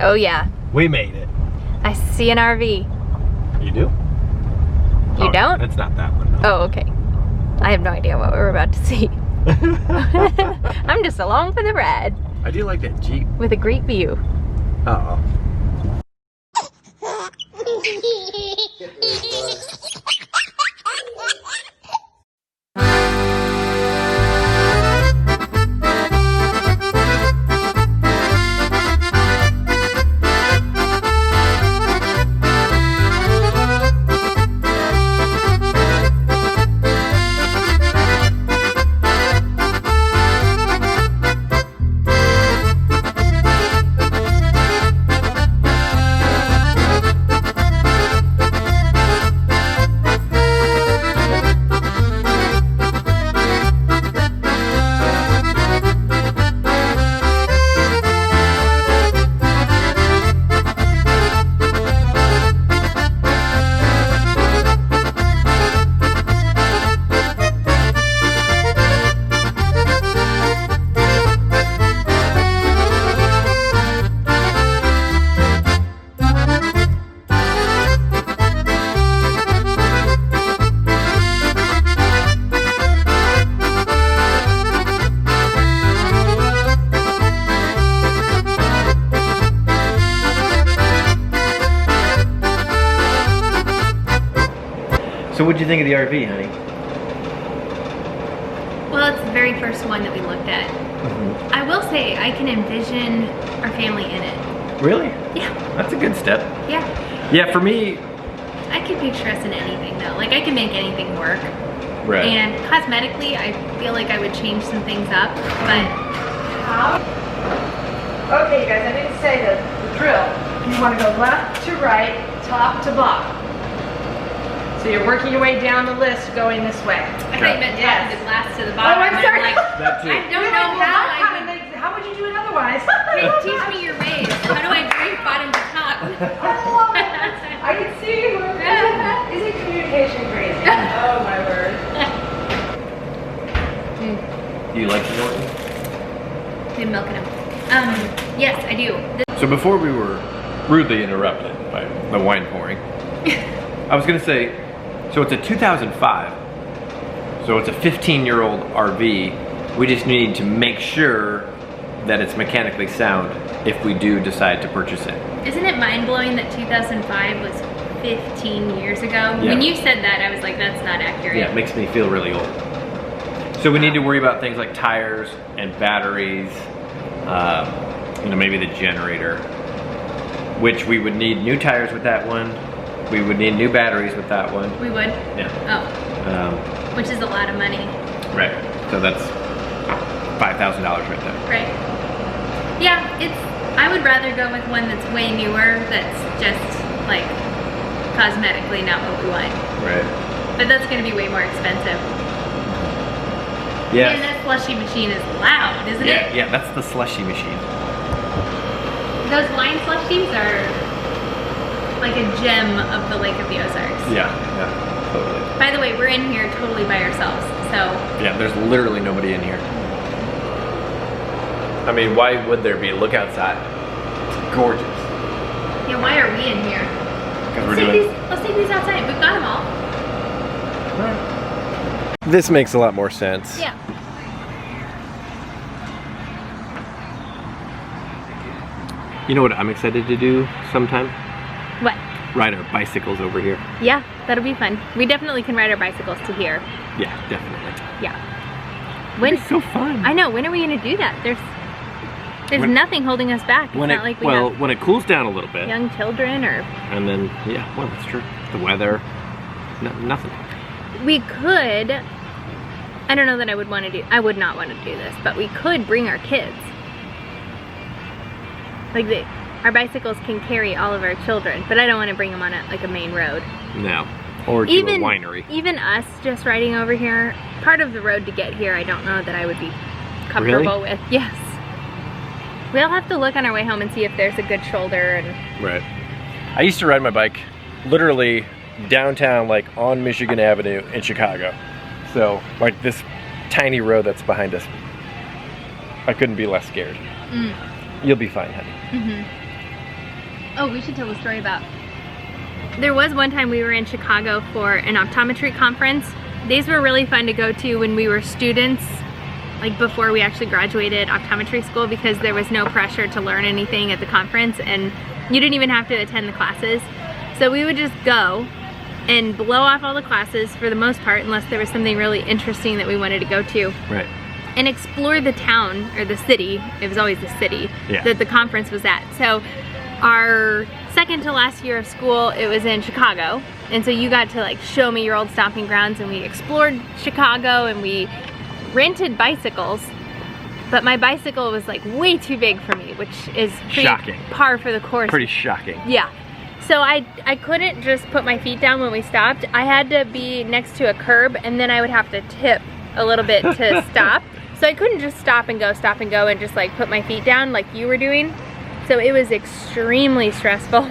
Oh yeah. We made it. I see an RV. You do? You don't? It's not that one. No. Oh, okay. I have no idea what we're about to see. I'm just along for the ride. I do like that Jeep. With a great view. Uh-oh. So what'd you think of the RV, honey? Well, it's the very first one that we looked at. I will say, I can envision our family in it. Really? Yeah. That's a good step. Yeah. Yeah, for me... I could picture us in anything though. Like I can make anything work. Right. And cosmetically, I feel like I would change some things up, but... Okay, you guys, I didn't say the drill. You want to go left to right, top to bottom. So you're working your way down the list going this way. I thought you meant top to the last to the bottom. Oh, I'm sorry. Like, That too. I don't know how I would... How would you do it otherwise? Hey, teach me your ways. How do I drink bottom to top? I can see you. Isn't communication crazy? Oh my word. Do you like the Norton? Been milking them. Yes, I do. So before we were rudely interrupted by the wine pouring, I was gonna say, so it's a 2005, so it's a 15-year-old RV. We just need to make sure that it's mechanically sound if we do decide to purchase it. Isn't it mind-blowing that 2005 was 15 years ago? Yeah. When you said that, I was like, that's not accurate. Yeah, it makes me feel really old. So we need to worry about things like tires and batteries, you know, maybe the generator, which we would need new tires with that one. We would need new batteries with that one. We would? Yeah. Oh. Which is a lot of money. Right. So that's $5,000 right there. Right. Yeah, I would rather go with one that's way newer, that's just like cosmetically not what we want. Right. But that's gonna be way more expensive. Yeah. And that slushy machine is loud, isn't it? Yeah, that's the slushy machine. Those wine slushies are like a gem of the Lake of the Ozarks. Yeah, totally. By the way, we're in here totally by ourselves, so. Yeah, there's literally nobody in here. I mean, why would there be? Look outside. It's gorgeous. Yeah, why are we in here? Let's take these outside. We've got them all. This makes a lot more sense. Yeah. You know what I'm excited to do sometime? What? Ride our bicycles over here. Yeah, that'll be fun. We definitely can ride our bicycles to here. Yeah, definitely. Yeah. When? It's so fun. I know. When are we gonna do that? There's nothing holding us back. It's not like we have when it cools down a little bit. young children or. And then, yeah, well, that's true. The weather, nothing. We could. I don't know that I would want to do. I would not want to do this, but we could bring our kids. Like our bicycles can carry all of our children, but I don't want to bring them on a main road. No. Or to a winery. Even us just riding over here, part of the road to get here, I don't know that I would be comfortable with. Yes. We'll have to look on our way home and see if there's a good shoulder and. Right. I used to ride my bike literally downtown, like on Michigan Avenue in Chicago. So, like this tiny road that's behind us. I couldn't be less scared. You'll be fine, honey. Oh, we should tell the story about. There was one time we were in Chicago for an optometry conference. These were really fun to go to when we were students, like before we actually graduated optometry school, because there was no pressure to learn anything at the conference and you didn't even have to attend the classes. So we would just go and blow off all the classes for the most part, unless there was something really interesting that we wanted to go to. Right. And explore the town, or the city, it was always the city, that the conference was at. So our second to last year of school, it was in Chicago. And so you got to like show me your old stomping grounds, and we explored Chicago and we rented bicycles. But my bicycle was like way too big for me, which is pretty par for the course. Pretty shocking. Yeah. So I couldn't just put my feet down when we stopped. I had to be next to a curb, and then I would have to tip a little bit to stop. So I couldn't just stop and go and just like put my feet down like you were doing. So it was extremely stressful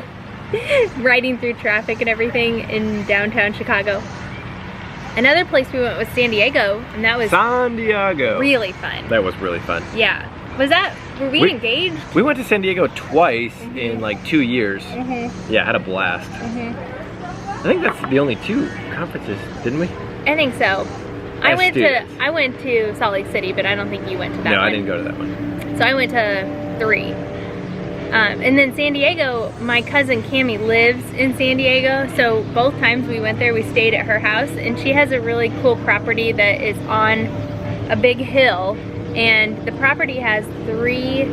riding through traffic and everything in downtown Chicago. Another place we went was San Diego, and that was San Diego. Really fun. That was really fun. Yeah. Were we engaged? We went to San Diego twice in like 2 years. Yeah, had a blast. I think that's the only 2 conferences, didn't we? I think so. I went to Salt Lake City, but I don't think you went to that one. No, I didn't go to that one. So I went to 3. And then San Diego, my cousin Cammie lives in San Diego, so both times we went there, we stayed at her house, and she has a really cool property that is on a big hill, and the property has 3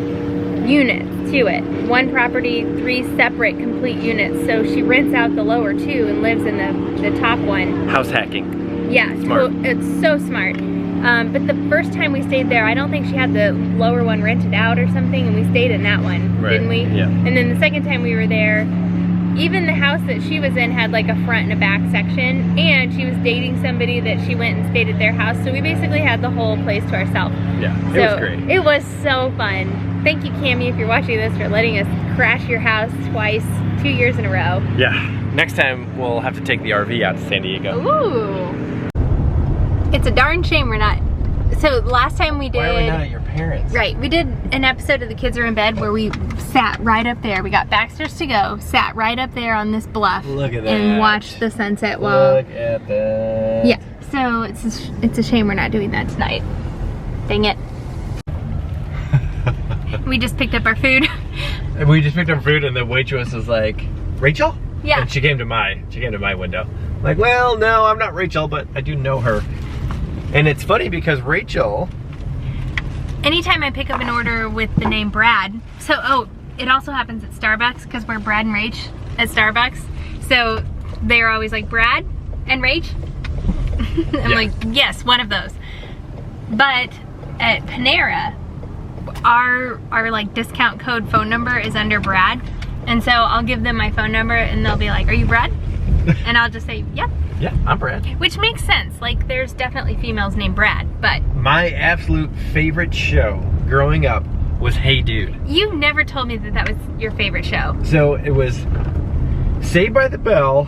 units to it. One property, 3 separate complete units, so she rents out the lower 2 and lives in the top one. House hacking. Yeah, smart. It's so smart. But the first time we stayed there, I don't think she had the lower one rented out or something, and we stayed in that one, didn't we? Yeah. And then the second time we were there, even the house that she was in had like a front and a back section, and she was dating somebody that she went and stayed at their house, so we basically had the whole place to ourselves. Yeah, it was great. It was so fun. Thank you, Cammie, if you're watching this, for letting us crash your house twice, 2 years in a row. Yeah. Next time we'll have to take the RV out to San Diego. Ooh. It's a darn shame we're not. So last time we did. Why are we not at your parents'? Right, we did an episode of The Kids Are in Bed where we sat right up there. We got Baxter's to go, sat right up there on this bluff. Look at that. And watched the sunset while. Look at that. Yeah, so it's a shame we're not doing that tonight. Dang it. We just picked up our food. And we just picked up food, and the waitress was like, "Rachel?" Yeah. And she came to my window. I'm like, well, no, I'm not Rachel, but I do know her. And it's funny because Rachel. Anytime I pick up an order with the name Brad, it also happens at Starbucks because we're Brad and Rach at Starbucks. So they're always like, Brad and Rach? I'm like, yes, one of those. But at Panera, our like discount code phone number is under Brad. And so I'll give them my phone number and they'll be like, are you Brad? And I'll just say, yep. Yeah, I'm Brad. Which makes sense. Like, there's definitely females named Brad, but... My absolute favorite show growing up was Hey Dude. You never told me that was your favorite show. So it was Saved by the Bell,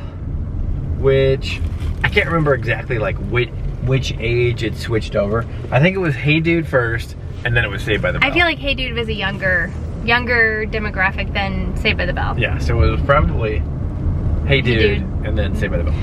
which I can't remember exactly like which age it switched over. I think it was Hey Dude first, and then it was Saved by the Bell. I feel like Hey Dude was a younger demographic than Saved by the Bell. Yeah, so it was probably Hey Dude, and then Saved by the Bell.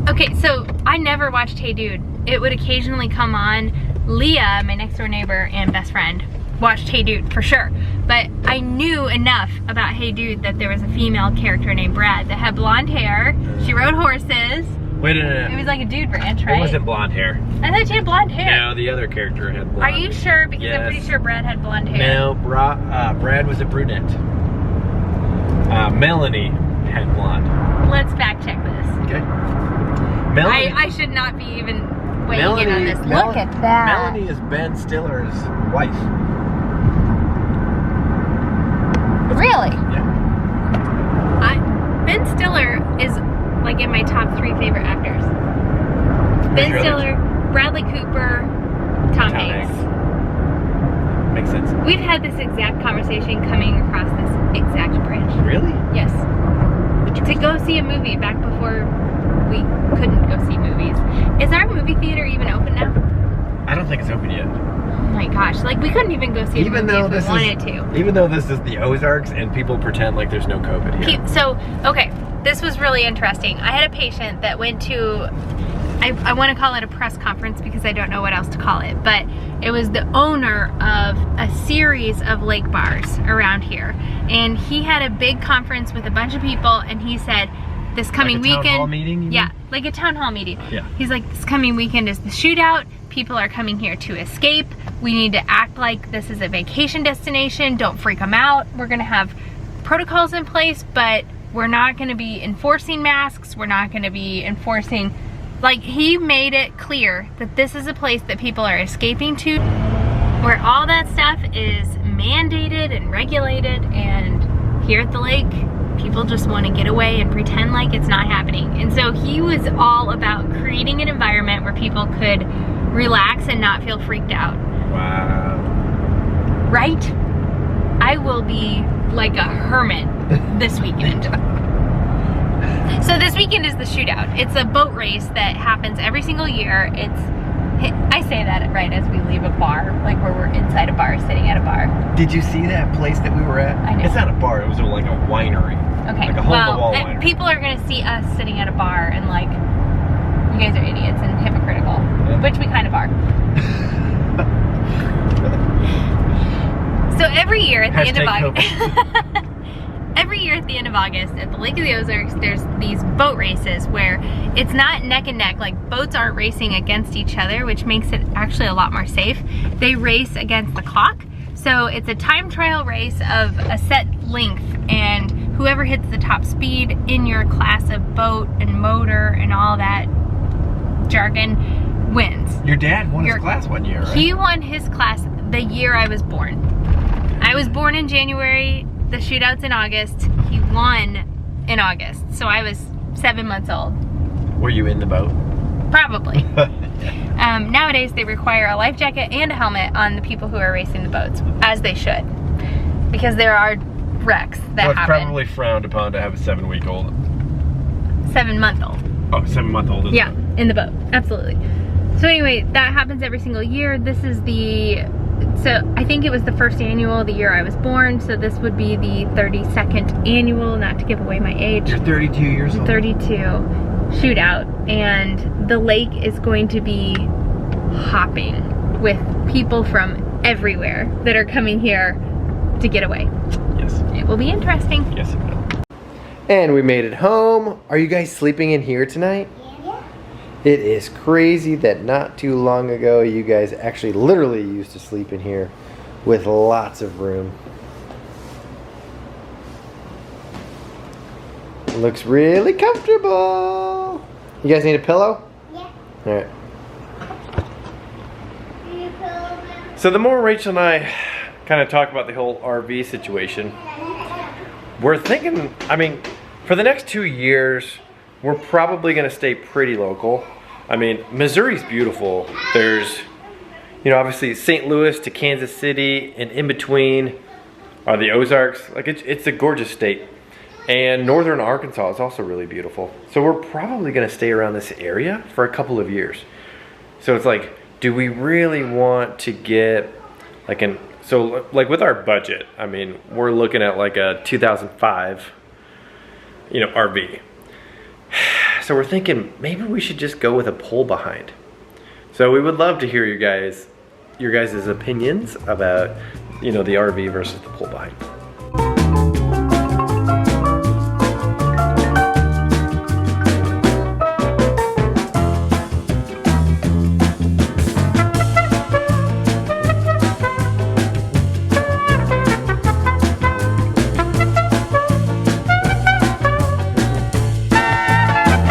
Okay, so I never watched Hey Dude. It would occasionally come on. Leah, my next door neighbor and best friend, watched Hey Dude for sure. But I knew enough about Hey Dude that there was a female character named Brad that had blonde hair. She rode horses. Wait, no. It was like a dude ranch, right? It wasn't blonde hair. I thought she had blonde hair. No, the other character had blonde. Are you sure? Because yes. I'm pretty sure Brad had blonde hair. No, Brad was a brunette. Melanie had blonde. Let's fact check this. Okay. Melanie, I should not be even weighing in on this. Look at that. Melanie is Ben Stiller's wife. Really? Yeah. Ben Stiller is like in my top 3 favorite actors. Ben Stiller, Bradley Cooper, Tom Hanks. Makes sense. We've had this exact conversation coming across this exact bridge. Really? Yes. To go see a movie back before we couldn't go see movies. Is our movie theater even open now? I don't think it's open yet. Oh my gosh, like we couldn't even go see a movie if we wanted to. Even though this is the Ozarks and people pretend like there's no COVID here. So, okay, this was really interesting. I had a patient that went to, I want to call it a press conference because I don't know what else to call it, but it was the owner of a series of lake bars around here. And he had a big conference with a bunch of people, and he said, this coming weekend. Like a town hall meeting? You mean? Like a town hall meeting. Yeah. He's like, this coming weekend is the shootout. People are coming here to escape. We need to act like this is a vacation destination. Don't freak them out. We're gonna have protocols in place, but we're not gonna be enforcing masks. We're not gonna be enforcing, like, he made it clear that this is a place that people are escaping to, where all that stuff is mandated and regulated, and here at the lake, people just want to get away and pretend like it's not happening. And so he was all about creating an environment where people could relax and not feel freaked out. Wow. Right? I will be like a hermit this weekend. So this weekend is the shootout. It's a boat race that happens every single year. I say that right as we leave a bar, like where we're inside a bar, sitting at a bar. Did you see that place that we were at? I know. It's not a bar, it was like a winery. Okay, like a hole-in-the-wall winery. People are gonna see us sitting at a bar and like, you guys are idiots and hypocritical, which we kind of are. So every year at the end of August, every year at the end of August at the Lake of the Ozarks, there's these boat races where it's not neck and neck, like boats aren't racing against each other, which makes it actually a lot more safe. They race against the clock. So it's a time trial race of a set length, and whoever hits the top speed in your class of boat and motor and all that jargon wins. Your dad won his class one year, right? He won his class the year I was born. I was born in January, the shootout's in August. He won in August, so I was 7 months old. Were you in the boat? Probably. Nowadays they require a life jacket and a helmet on the people who are racing the boats, as they should, because there are wrecks that happen. So it's probably frowned upon to have a 7-week-old. 7-month-old. Oh, 7-month-old. Yeah, in the boat, absolutely. So anyway, that happens every single year. This is so I think it was the first annual the year I was born, so this would be the 32nd annual, not to give away my age. You're 32 years old? 32 shootout, and the lake is going to be hopping with people from everywhere that are coming here to get away. Yes. It will be interesting. Yes, it will. And we made it home. Are you guys sleeping in here tonight? Yeah. It is crazy that not too long ago you guys actually literally used to sleep in here with lots of room. It looks really comfortable. You guys need a pillow? Yeah. All right. So the more Rachel and I kind of talk about the whole RV situation, we're thinking, I mean, for the next 2 years, we're probably gonna stay pretty local. I mean, Missouri's beautiful. There's, you know, obviously St. Louis to Kansas City, and in between are the Ozarks. Like, it's a gorgeous state. And northern Arkansas is also really beautiful. So we're probably gonna stay around this area for a couple of years. So it's like, do we really want to get like so like with our budget, I mean, we're looking at like a 2005, you know, RV. So we're thinking maybe we should just go with a pull behind. So we would love to hear your guys' opinions about, you know, the RV versus the pull behind.